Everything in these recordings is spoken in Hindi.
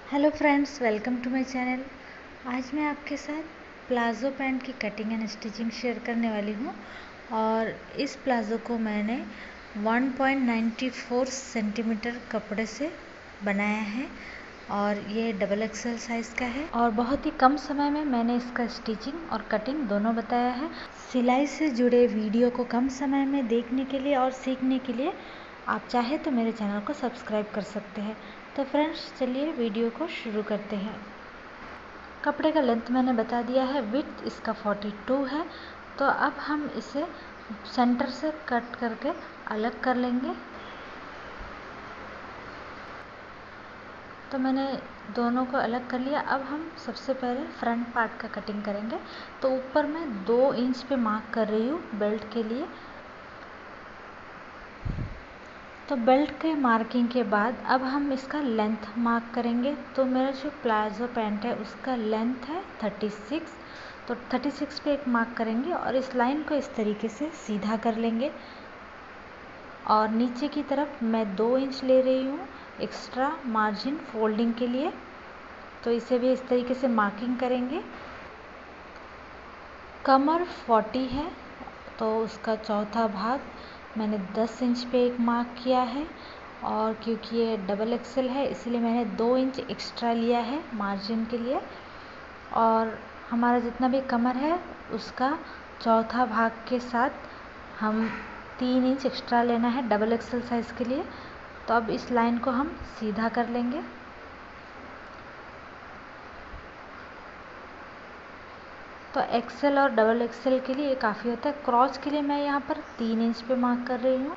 Hello friends, welcome to my channel. आज मैं आपके साथ प्लाज़ो पैंट की कटिंग एंड स्टिचिंग शेयर करने वाली हूँ। और इस प्लाज़ो को मैंने 1.94 सेंटीमीटर कपड़े से बनाया है और ये डबल एक्सेल साइज़ का है। और बहुत ही कम समय में मैंने इसका स्टिचिंग और कटिंग दोनों बताया है। सिलाई से जुड़े वीडियो को कम समय में देखने के लिए और सीखने के लिए आप चाहे तो मेरे चैनल को सब्सक्राइब कर सकते हैं। तो फ्रेंड्स, चलिए वीडियो को शुरू करते हैं। कपड़े का लेंथ मैंने बता दिया है, विड्थ इसका 42 है। तो अब हम इसे सेंटर से कट करके अलग कर लेंगे। तो मैंने दोनों को अलग कर लिया। अब हम सबसे पहले फ्रंट पार्ट का कटिंग करेंगे। तो ऊपर मैं 2 इंच पे मार्क कर रही हूँ बेल्ट के लिए। तो बेल्ट के मार्किंग के बाद अब हम इसका लेंथ मार्क करेंगे। तो मेरा जो प्लाज़ो पैंट है उसका लेंथ है 36। तो 36 पे एक मार्क करेंगे और इस लाइन को इस तरीके से सीधा कर लेंगे। और नीचे की तरफ मैं 2 इंच ले रही हूँ एक्स्ट्रा मार्जिन फोल्डिंग के लिए। तो इसे भी इस तरीके से मार्किंग करेंगे। कमर 40 है, तो उसका चौथा भाग मैंने 10 इंच पे एक मार्क किया है। और क्योंकि ये डबल एक्सेल है इसलिए मैंने 2 इंच एक्स्ट्रा लिया है मार्जिन के लिए। और हमारा जितना भी कमर है उसका चौथा भाग के साथ हम 3 इंच एक्स्ट्रा लेना है डबल एक्सेल साइज़ के लिए। तो अब इस लाइन को हम सीधा कर लेंगे। तो एक्सेल और डबल एक्सेल के लिए ये काफ़ी होता है। क्रॉस के लिए मैं यहाँ पर 3 इंच पे मार्क कर रही हूँ।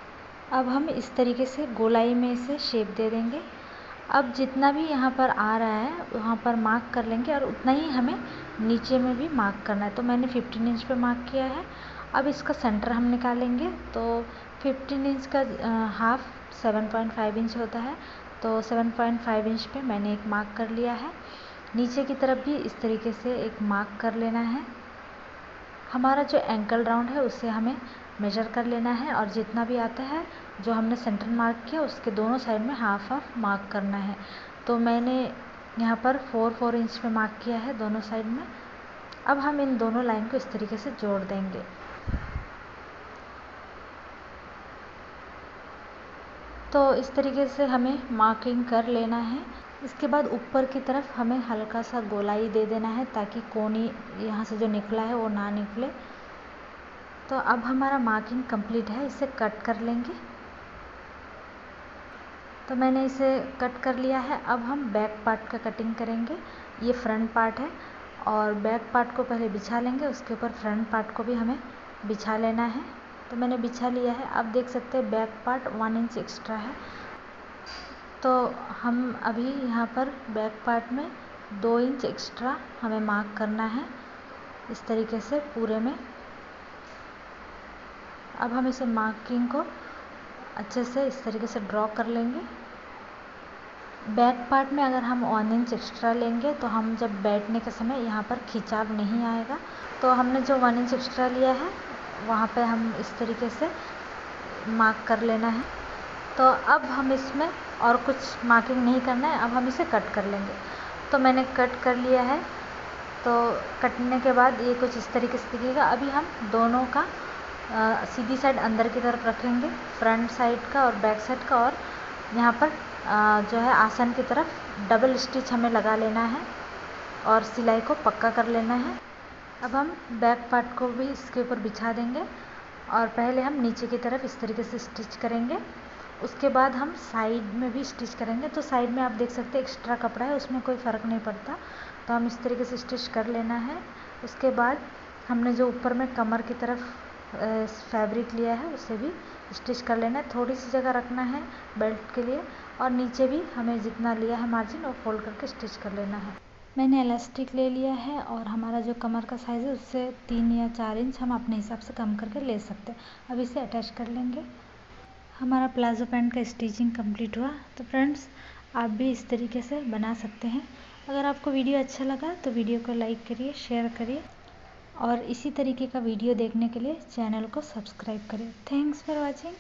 अब हम इस तरीके से गोलाई में इसे शेप दे देंगे। अब जितना भी यहाँ पर आ रहा है वहाँ पर मार्क कर लेंगे और उतना ही हमें नीचे में भी मार्क करना है। तो मैंने 15 इंच पे मार्क किया है। अब इसका सेंटर हम निकालेंगे। तो 15 इंच का हाफ 7.5 इंच होता है। तो 7.5 इंच पे मैंने एक मार्क कर लिया है। नीचे की तरफ भी इस तरीके से एक मार्क कर लेना है। हमारा जो एंकल राउंड है उसे हमें मेजर कर लेना है और जितना भी आता है जो हमने सेंटर मार्क किया उसके दोनों साइड में हाफ हाफ मार्क करना है। तो मैंने यहाँ पर 4 इंच पे मार्क किया है दोनों साइड में। अब हम इन दोनों लाइन को इस तरीके से जोड़ देंगे। तो इस तरीके से हमें मार्किंग कर लेना है। इसके बाद ऊपर की तरफ हमें हल्का सा गोलाई दे देना है ताकि कोनी यहाँ से जो निकला है वो ना निकले। तो अब हमारा मार्किंग कंप्लीट है, इसे कट कर लेंगे। तो मैंने इसे कट कर लिया है। अब हम बैक पार्ट का कटिंग करेंगे। ये फ्रंट पार्ट है और बैक पार्ट को पहले बिछा लेंगे, उसके ऊपर फ्रंट पार्ट को भी हमें बिछा लेना है। तो मैंने बिछा लिया है। आप देख सकते हैं बैक पार्ट 1 इंच एक्स्ट्रा है। तो हम अभी यहाँ पर बैक पार्ट में 2 इंच एक्स्ट्रा हमें मार्क करना है इस तरीके से पूरे में। अब हम इसे मार्किंग को अच्छे से इस तरीके से ड्रॉ कर लेंगे। बैक पार्ट में अगर हम 1 इंच एक्स्ट्रा लेंगे तो हम जब बैठने के समय यहाँ पर खिंचाव नहीं आएगा। तो हमने जो 1 इंच एक्स्ट्रा लिया है वहाँ पे हम इस तरीके से मार्क कर लेना है। तो अब हम इसमें और कुछ मार्किंग नहीं करना है, अब हम इसे कट कर लेंगे। तो मैंने कट कर लिया है। तो कटने के बाद ये कुछ इस तरीके से दिखेगा। अभी हम दोनों का सीधी साइड अंदर की तरफ रखेंगे, फ्रंट साइड का और बैक साइड का। और यहाँ पर जो है आसन की तरफ डबल स्टिच हमें लगा लेना है और सिलाई को पक्का कर लेना है। अब हम बैक पार्ट को भी इसके ऊपर बिछा देंगे और पहले हम नीचे की तरफ इस तरीके से स्टिच करेंगे। उसके बाद हम साइड में भी स्टिच करेंगे। तो साइड में आप देख सकते हैं एक्स्ट्रा कपड़ा है, उसमें कोई फ़र्क नहीं पड़ता। तो हम इस तरीके से स्टिच कर लेना है। उसके बाद हमने जो ऊपर में कमर की तरफ फैब्रिक लिया है उसे भी स्टिच कर लेना है। थोड़ी सी जगह रखना है बेल्ट के लिए और नीचे भी हमें जितना लिया है मार्जिन वो फोल्ड करके स्टिच कर लेना है। मैंने इलास्टिक ले लिया है और हमारा जो कमर का साइज़ है उससे 3 या 4 इंच हम अपने हिसाब से कम करके ले सकते हैं। अब इसे अटैच कर लेंगे। हमारा प्लाज़ो पैंट का स्टिचिंग कंप्लीट हुआ। तो फ्रेंड्स, आप भी इस तरीके से बना सकते हैं। अगर आपको वीडियो अच्छा लगा तो वीडियो को लाइक करिए, शेयर करिए और इसी तरीके का वीडियो देखने के लिए चैनल को सब्सक्राइब करिए। Thanks for watching.